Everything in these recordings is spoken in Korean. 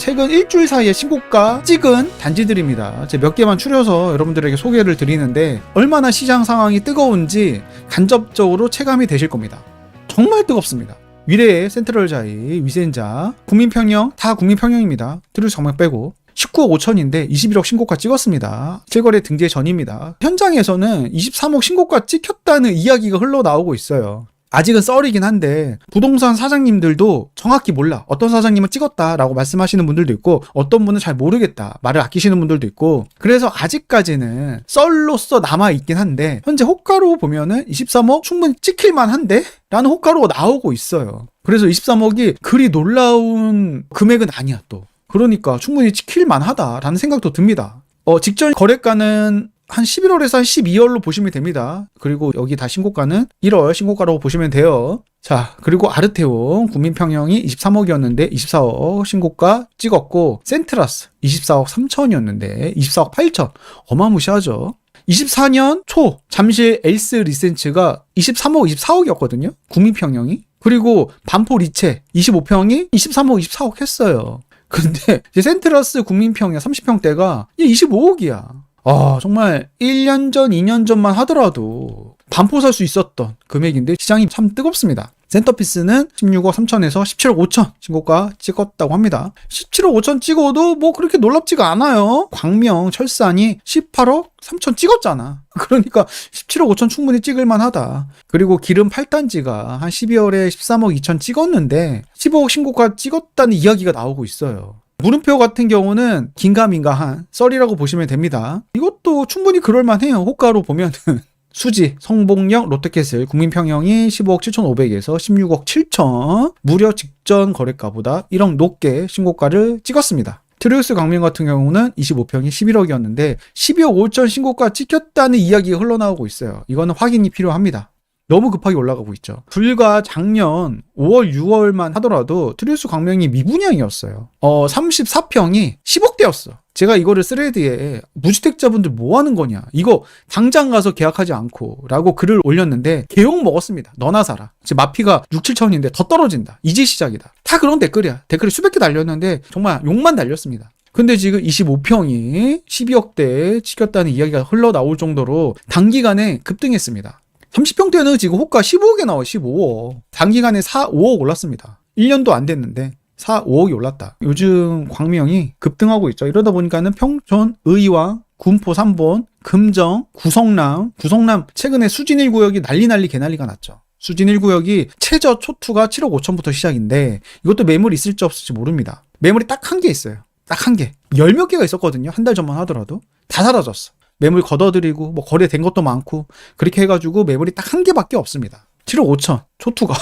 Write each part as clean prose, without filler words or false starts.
최근 일주일 사이에 신고가 찍은 단지들입니다. 제가 몇 개만 추려서 여러분들에게 소개를 드리는데 얼마나 시장 상황이 뜨거운지 간접적으로 체감이 되실 겁니다. 정말 뜨겁습니다. 위례의 센트럴자이, 위센자, 국민평형 다 국민평형입니다. 트루스 정말 빼고 19억 5천인데 21억 신고가 찍었습니다. 실거래 등재 전입니다. 현장에서는 23억 신고가 찍혔다는 이야기가 흘러나오고 있어요. 아직은 썰이긴 한데 부동산 사장님들도 정확히 몰라. 어떤 사장님은 찍었다라고 말씀하시는 분들도 있고 어떤 분은 잘 모르겠다 말을 아끼시는 분들도 있고, 그래서 아직까지는 썰로서 남아있긴 한데 현재 호가로 보면은 23억 충분히 찍힐만 한데? 라는 호가로가 나오고 있어요. 그래서 23억이 그리 놀라운 금액은 아니야 또. 그러니까 충분히 찍힐만 하다라는 생각도 듭니다. 직전 거래가는 한 11월에서 한 12월로 보시면 됩니다. 그리고 여기 다 신고가는 1월 신고가라고 보시면 돼요. 자, 그리고 아르테온 국민평형이 23억이었는데 24억 신고가 찍었고, 센트라스 24억 3천이었는데 24억 8천. 어마무시하죠. 24년 초 잠실 에이스 리센츠가 23억 24억이었거든요. 국민평형이. 그리고 반포 리체 25평이 23억 24억 했어요. 근데 이제 센트라스 국민평형 30평대가 25억이야. 정말 1년 전, 2년 전만 하더라도 반포 살 수 있었던 금액인데 시장이 참 뜨겁습니다. 센터피스는 16억 3천에서 17억 5천 신고가 찍었다고 합니다. 17억 5천 찍어도 뭐 그렇게 놀랍지가 않아요. 광명, 철산이 18억 3천 찍었잖아. 그러니까 17억 5천 충분히 찍을만 하다. 그리고 기름 8단지가 한 12월에 13억 2천 찍었는데 15억 신고가 찍었다는 이야기가 나오고 있어요. 물음표 같은 경우는 긴가민가한 썰이라고 보시면 됩니다. 이것도 충분히 그럴만해요. 호가로 보면은 수지, 성봉역, 롯데캐슬, 국민평형이 15억 7,500에서 16억 7천, 무려 직전 거래가보다 1억 높게 신고가를 찍었습니다. 트리우스 광명 같은 경우는 25평이 11억이었는데 12억 5천 신고가 찍혔다는 이야기가 흘러나오고 있어요. 이거는 확인이 필요합니다. 너무 급하게 올라가고 있죠. 불과 작년 5월, 6월만 하더라도 트리우스 광명이 미분양이었어요. 34평이 10억대였어. 제가 이거를 스레드에 무주택자분들 뭐 하는 거냐, 이거 당장 가서 계약하지 않고 라고 글을 올렸는데 개욕 먹었습니다. 너나 사라. 지금 마피가 6, 7천인데 더 떨어진다. 이제 시작이다. 다 그런 댓글이야. 댓글이 수백 개 달렸는데 정말 욕만 달렸습니다. 근데 지금 25평이 12억대에 찍혔다는 이야기가 흘러나올 정도로 단기간에 급등했습니다. 30평대는 지금 호가 15억에 나와요. 15억. 단기간에 4, 5억 올랐습니다. 1년도 안 됐는데 4, 5억이 올랐다. 요즘 광명이 급등하고 있죠. 이러다 보니까는 평촌, 의왕, 군포 3본, 금정, 구성남 최근에 수진 1구역이 난리 개난리가 났죠. 수진 1구역이 최저 초투가 7억 5천부터 시작인데 이것도 매물이 있을지 없을지 모릅니다. 매물이 딱 한 개 있어요. 딱 한 개. 10몇 개가 있었거든요. 한 달 전만 하더라도. 다 사라졌어. 매물 걷어들이고 뭐 거래된 것도 많고 그렇게 해가지고 매물이 딱 한 개밖에 없습니다. 7억 5천 초투가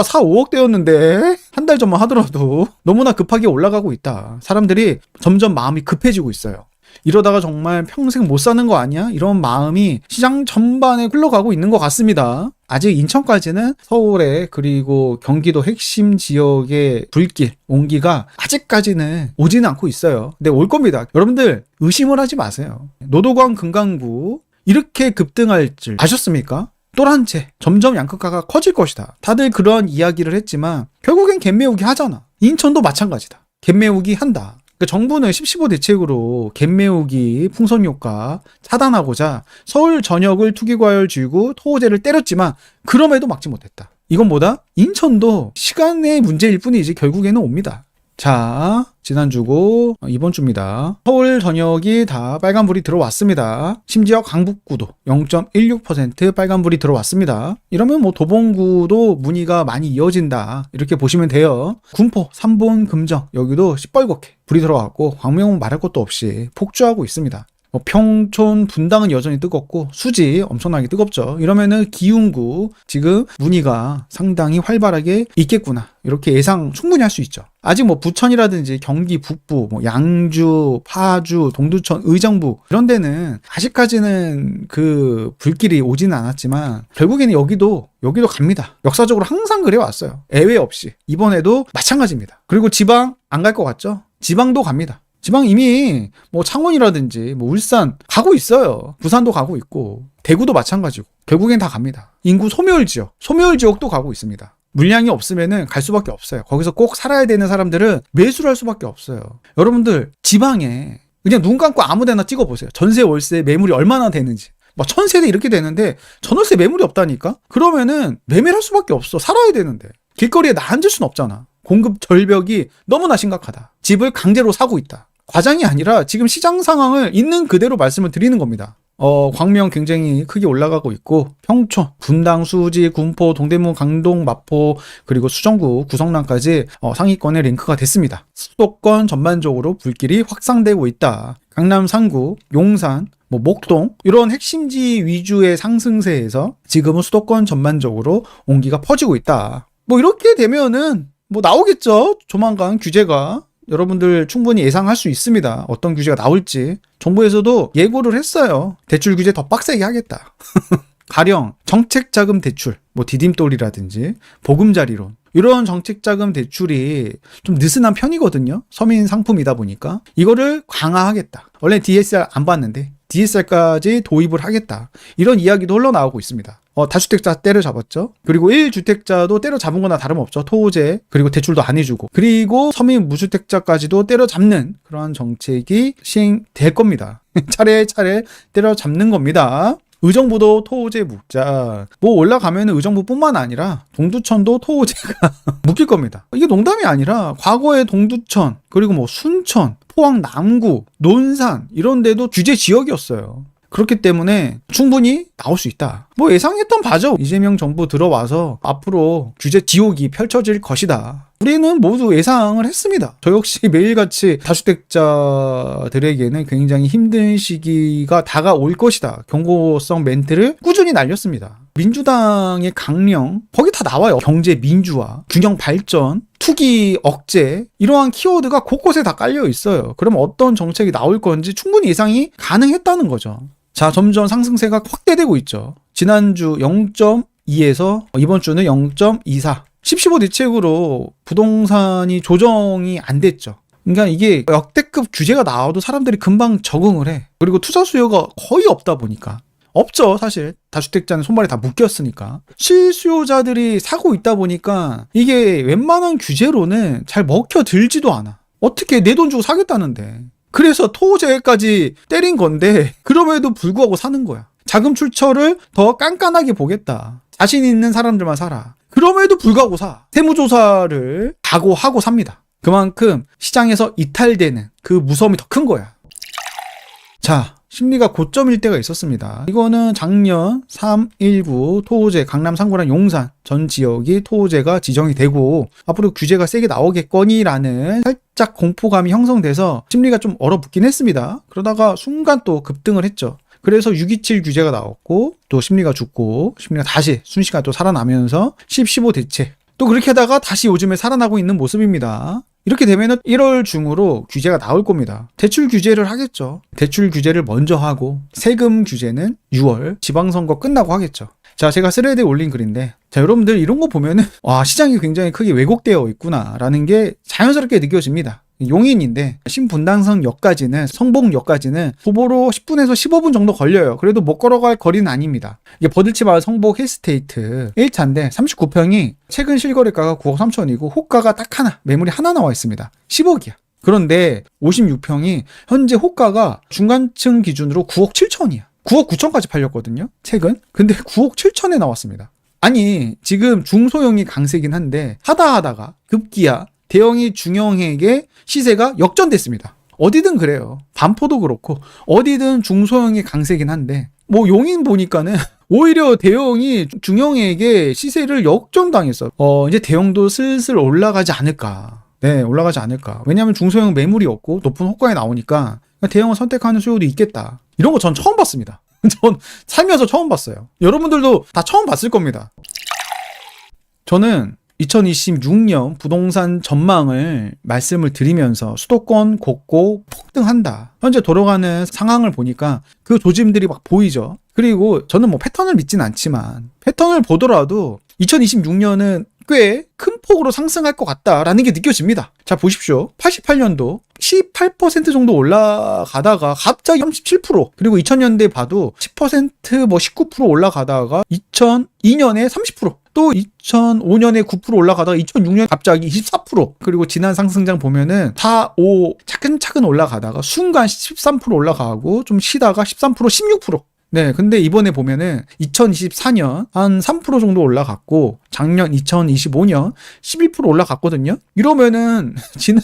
4, 5억대였는데 한 달 전만 하더라도 너무나 급하게 올라가고 있다. 사람들이 점점 마음이 급해지고 있어요. 이러다가 정말 평생 못 사는 거 아니야? 이런 마음이 시장 전반에 흘러가고 있는 것 같습니다. 아직 인천까지는 서울에 그리고 경기도 핵심 지역의 불길, 온기가 아직까지는 오지는 않고 있어요. 근데 올 겁니다. 여러분들 의심을 하지 마세요. 노도광 금강구 이렇게 급등할 줄 아셨습니까? 또란 채 점점 양극화가 커질 것이다. 다들 그런 이야기를 했지만 결국엔 갭매우기 하잖아. 인천도 마찬가지다. 갭매우기 한다. 그러니까 정부는 10.15 대책으로 갭매우기 풍선효과 차단하고자 서울 전역을 투기과열지구 토호제를 때렸지만 그럼에도 막지 못했다. 이건 뭐다? 인천도 시간의 문제일 뿐이지 결국에는 옵니다. 자, 지난주고 이번 주입니다. 서울 전역이 다 빨간불이 들어왔습니다. 심지어 강북구도 0.16% 빨간불이 들어왔습니다. 이러면 뭐 도봉구도 문의가 많이 이어진다 이렇게 보시면 돼요. 군포, 삼본, 금정 여기도 시뻘겋게 불이 들어왔고 광명은 말할 것도 없이 폭주하고 있습니다. 평촌, 분당은 여전히 뜨겁고 수지 엄청나게 뜨겁죠. 이러면은 기흥구 지금 문의가 상당히 활발하게 있겠구나 이렇게 예상 충분히 할 수 있죠. 아직 뭐 부천이라든지 경기 북부, 뭐 양주, 파주, 동두천, 의정부 이런 데는 아직까지는 그 불길이 오지는 않았지만 결국에는 여기도 갑니다. 역사적으로 항상 그래 왔어요. 예외 없이. 이번에도 마찬가지입니다. 그리고 지방 안 갈 것 같죠? 지방도 갑니다. 지방 이미 뭐 창원이라든지 뭐 울산 가고 있어요. 부산도 가고 있고 대구도 마찬가지고 결국엔 다 갑니다. 인구 소멸 지역도 가고 있습니다. 물량이 없으면은 갈 수밖에 없어요. 거기서 꼭 살아야 되는 사람들은 매수를 할 수밖에 없어요. 여러분들 지방에 그냥 눈 감고 아무 데나 찍어보세요. 전세 월세 매물이 얼마나 되는지. 막 1000세대 이렇게 되는데 전월세 매물이 없다니까? 그러면은 매매를 할 수밖에 없어. 살아야 되는데. 길거리에 나 앉을 순 없잖아. 공급 절벽이 너무나 심각하다. 집을 강제로 사고 있다. 과장이 아니라 지금 시장 상황을 있는 그대로 말씀을 드리는 겁니다. 광명 굉장히 크게 올라가고 있고 평촌, 분당, 수지, 군포, 동대문, 강동, 마포 그리고 수정구, 구성란까지 상위권에 랭크가 됐습니다. 수도권 전반적으로 불길이 확산되고 있다. 강남 3구, 용산, 목동 이런 핵심지 위주의 상승세에서 지금은 수도권 전반적으로 온기가 퍼지고 있다. 이렇게 되면은 나오겠죠. 조만간 규제가. 여러분들 충분히 예상할 수 있습니다. 어떤 규제가 나올지. 정부에서도 예고를 했어요. 대출 규제 더 빡세게 하겠다. 가령 정책자금 대출, 디딤돌이라든지 보금자리론 이런 정책자금 대출이 좀 느슨한 편이거든요. 서민 상품이다 보니까 이거를 강화하겠다. 원래 DSR 안 받는데 DSR까지 도입을 하겠다. 이런 이야기도 흘러나오고 있습니다. 다주택자 때려잡았죠. 그리고 1주택자도 때려잡은 거나 다름없죠. 토제 그리고 대출도 안 해주고 그리고 서민 무주택자까지도 때려잡는 그러한 정책이 시행될 겁니다. 차례차례 때려잡는 겁니다. 의정부도 토호제 묵자. 올라가면 의정부뿐만 아니라 동두천도 토호제가 묶일 겁니다. 이게 농담이 아니라 과거에 동두천 그리고 순천, 포항 남구, 논산 이런 데도 규제 지역이었어요. 그렇기 때문에 충분히 나올 수 있다. 예상했던 바죠. 이재명 정부 들어와서 앞으로 규제 지옥이 펼쳐질 것이다. 우리는 모두 예상을 했습니다. 저 역시 매일같이 다주택자들에게는 굉장히 힘든 시기가 다가올 것이다. 경고성 멘트를 꾸준히 날렸습니다. 민주당의 강령, 거기 다 나와요. 경제 민주화, 균형 발전, 투기 억제 이러한 키워드가 곳곳에 다 깔려 있어요. 그럼 어떤 정책이 나올 건지 충분히 예상이 가능했다는 거죠. 자, 점점 상승세가 확대되고 있죠. 지난주 0.2에서 이번 주는 0.24. 10-15 대책으로 부동산이 조정이 안 됐죠. 그러니까 이게 역대급 규제가 나와도 사람들이 금방 적응을 해. 그리고 투자 수요가 거의 없다 보니까. 없죠, 사실. 다주택자는 손발이 다 묶였으니까. 실수요자들이 사고 있다 보니까 이게 웬만한 규제로는 잘 먹혀들지도 않아. 어떻게 내 돈 주고 사겠다는데. 그래서 토제까지 때린 건데 그럼에도 불구하고 사는 거야. 자금 출처를 더 깐깐하게 보겠다. 자신 있는 사람들만 사라. 그럼에도 불구하고 사. 세무조사를 각오하고 삽니다. 그만큼 시장에서 이탈되는 그 무서움이 더 큰 거야. 자, 심리가 고점일 때가 있었습니다. 이거는 작년 3.19 토호제 강남 3구랑 용산 전 지역이 토호제가 지정이 되고 앞으로 규제가 세게 나오겠거니라는 살짝 공포감이 형성돼서 심리가 좀 얼어붙긴 했습니다. 그러다가 순간 또 급등을 했죠. 그래서 6.27 규제가 나왔고 또 심리가 죽고 심리가 다시 순식간에 또 살아나면서 10-15 대책 또 그렇게 하다가 다시 요즘에 살아나고 있는 모습입니다. 이렇게 되면 1월 중으로 규제가 나올 겁니다. 대출 규제를 하겠죠. 대출 규제를 먼저 하고 세금 규제는 6월 지방선거 끝나고 하겠죠. 자, 제가 스레드에 올린 글인데 자, 여러분들 이런 거 보면은 와, 시장이 굉장히 크게 왜곡되어 있구나라는 게 자연스럽게 느껴집니다. 용인인데 신분당선역까지는 성복역까지는 도보로 10분에서 15분 정도 걸려요. 그래도 못 걸어갈 거리는 아닙니다. 이게 버들치마을 성복 힐스테이트 1차인데 39평이 최근 실거래가가 9억 3천이고 호가가 딱 하나, 매물이 하나 나와 있습니다. 10억이야. 그런데 56평이 현재 호가가 중간층 기준으로 9억 7천이야. 9억 9천까지 팔렸거든요. 최근. 근데 9억 7천에 나왔습니다. 아니, 지금 중소형이 강세긴 한데 하다가 급기야 대형이 중형에게 시세가 역전됐습니다. 어디든 그래요. 반포도 그렇고 어디든 중소형이 강세긴 한데 용인 보니까는 오히려 대형이 중형에게 시세를 역전당했어. 이제 대형도 슬슬 올라가지 않을까. 네, 올라가지 않을까. 왜냐하면 중소형 매물이 없고 높은 호가에 나오니까 대형을 선택하는 수요도 있겠다. 이런 거 전 처음 봤습니다. 전 살면서 처음 봤어요. 여러분들도 다 처음 봤을 겁니다. 저는 2026년 부동산 전망을 말씀을 드리면서 수도권 곳곳 폭등한다. 현재 돌아가는 상황을 보니까 그 조짐들이 막 보이죠. 그리고 저는 패턴을 믿진 않지만 패턴을 보더라도 2026년은 꽤 큰 폭으로 상승할 것 같다라는 게 느껴집니다. 자, 보십시오. 88년도 18% 정도 올라가다가 갑자기 37%, 그리고 2000년대 봐도 10% 뭐 19% 올라가다가 2002년에 30%, 또 2005년에 9% 올라가다가 2006년 갑자기 24%, 그리고 지난 상승장 보면은 다 차근차근 올라가다가 순간 13% 올라가고 좀 쉬다가 13%, 16%. 네, 근데 이번에 보면은 2024년 한 3% 정도 올라갔고, 작년 2025년 11% 올라갔거든요. 이러면은 지난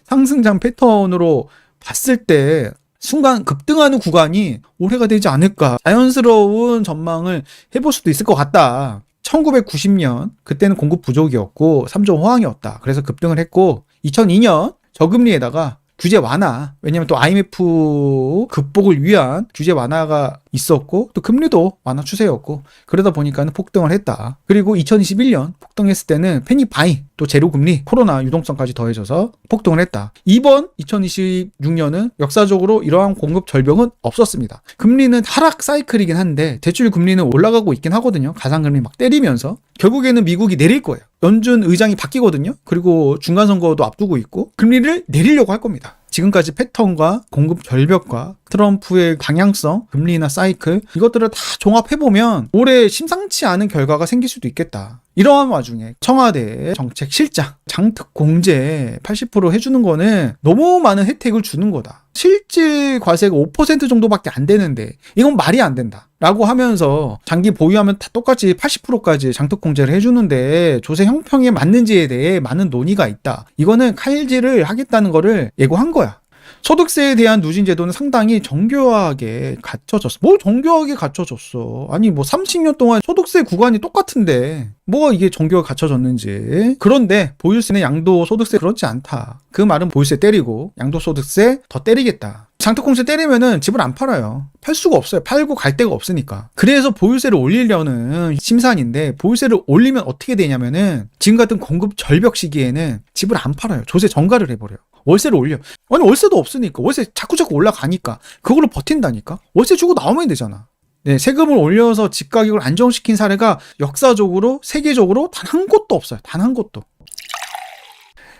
상승장 패턴으로 봤을 때 순간 급등하는 구간이 올해가 되지 않을까, 자연스러운 전망을 해볼 수도 있을 것 같다. 1990년 그때는 공급 부족이었고 3조 호황이었다. 그래서 급등을 했고, 2002년 저금리에다가 규제 완화, 왜냐면 또 IMF 극복을 위한 규제 완화가 있었고, 또 금리도 완화 추세였고, 그러다 보니까는 폭등을 했다. 그리고 2021년 폭등했을 때는 패닉 바잉, 또 제로 금리, 코로나 유동성까지 더해져서 폭등을 했다. 이번 2026년은 역사적으로 이러한 공급 절벽은 없었습니다. 금리는 하락 사이클이긴 한데 대출 금리는 올라가고 있긴 하거든요. 가상금리 막 때리면서. 결국에는 미국이 내릴 거예요. 연준 의장이 바뀌거든요. 그리고 중간선거도 앞두고 있고 금리를 내리려고 할 겁니다. 지금까지 패턴과 공급 절벽과 트럼프의 방향성, 금리나 사이클, 이것들을 다 종합해보면 올해 심상치 않은 결과가 생길 수도 있겠다. 이러한 와중에 청와대 정책실장 장특 공제 80% 해주는 거는 너무 많은 혜택을 주는 거다. 실질 과세가 5% 정도밖에 안 되는데 이건 말이 안 된다 라고 하면서 장기 보유하면 다 똑같이 80%까지 장특 공제를 해주는데 조세 형평에 맞는지에 대해 많은 논의가 있다. 이거는 칼질을 하겠다는 거를 예고한 거야. 소득세에 대한 누진 제도는 상당히 정교하게 갖춰졌어. 뭘 정교하게 갖춰졌어. 아니 뭐 30년 동안 소득세 구간이 똑같은데 뭐가 이게 정교하게 갖춰졌는지. 그런데 보유세는 양도소득세 그렇지 않다. 그 말은 보유세 때리고 양도소득세 더 때리겠다. 장특공제 때리면은 집을 안 팔아요. 팔 수가 없어요. 팔고 갈 데가 없으니까. 그래서 보유세를 올리려는 심산인데, 보유세를 올리면 어떻게 되냐면은 지금 같은 공급 절벽 시기에는 집을 안 팔아요. 조세 전가를 해버려요. 월세를 올려. 아니 월세도 없으니까, 월세 자꾸 올라가니까 그걸로 버틴다니까. 월세 주고 나오면 되잖아. 네, 세금을 올려서 집 가격을 안정시킨 사례가 역사적으로 세계적으로 단 한 곳도 없어요. 단 한 곳도.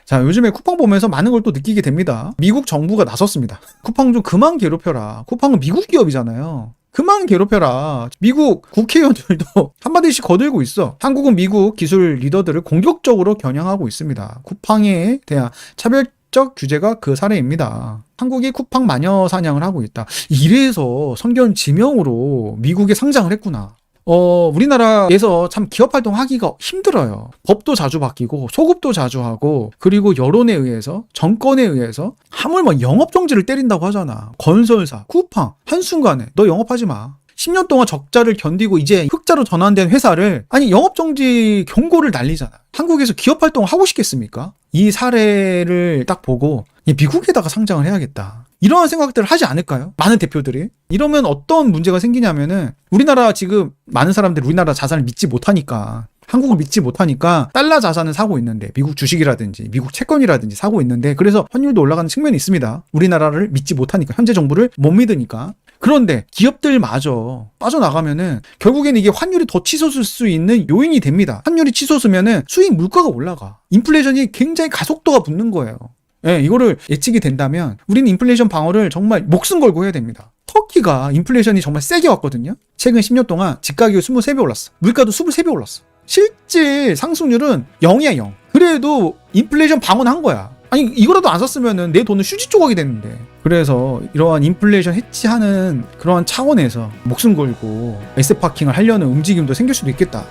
자, 요즘에 쿠팡 보면서 많은 걸 또 느끼게 됩니다. 미국 정부가 나섰습니다. 쿠팡 좀 그만 괴롭혀라. 쿠팡은 미국 기업이잖아요. 그만 괴롭혀라. 미국 국회의원들도 한마디씩 거들고 있어. 한국은 미국 기술 리더들을 공격적으로 겨냥하고 있습니다. 쿠팡에 대한 차별적 규제가 그 사례입니다. 한국이 쿠팡 마녀 사냥을 하고 있다. 이래서 성견 지명으로 미국에 상장을 했구나. 우리나라에서 참 기업 활동하기가 힘들어요. 법도 자주 바뀌고 소급도 자주 하고, 그리고 여론에 의해서, 정권에 의해서 하물며 영업정지를 때린다고 하잖아. 건설사, 쿠팡 한순간에 너 영업하지 마. 10년 동안 적자를 견디고 이제 흑자로 전환된 회사를 아니 영업정지 경고를 날리잖아. 한국에서 기업 활동을 하고 싶겠습니까? 이 사례를 딱 보고 미국에다가 상장을 해야겠다. 이러한 생각들을 하지 않을까요? 많은 대표들이. 이러면 어떤 문제가 생기냐면은 우리나라 지금 많은 사람들이 우리나라 자산을 믿지 못하니까, 한국을 믿지 못하니까 달러 자산을 사고 있는데, 미국 주식이라든지 미국 채권이라든지 사고 있는데, 그래서 환율도 올라가는 측면이 있습니다. 우리나라를 믿지 못하니까, 현재 정부를 못 믿으니까. 그런데 기업들마저 빠져나가면은 결국에는 이게 환율이 더 치솟을 수 있는 요인이 됩니다. 환율이 치솟으면은 수입 물가가 올라가. 인플레이션이 굉장히 가속도가 붙는 거예요. 예, 이거를 예측이 된다면 우리는 인플레이션 방어를 정말 목숨 걸고 해야 됩니다. 터키가 인플레이션이 정말 세게 왔거든요. 최근 10년 동안 집가격이 23배 올랐어. 물가도 23배 올랐어. 실질 상승률은 0이야, 0. 그래도 인플레이션 방어는 한 거야. 아니 이거라도 안 썼으면은 내 돈은 휴지 조각이 됐는데. 그래서 이러한 인플레이션 해치하는 그러한 차원에서 목숨 걸고 에세파킹을 하려는 움직임도 생길 수도 있겠다.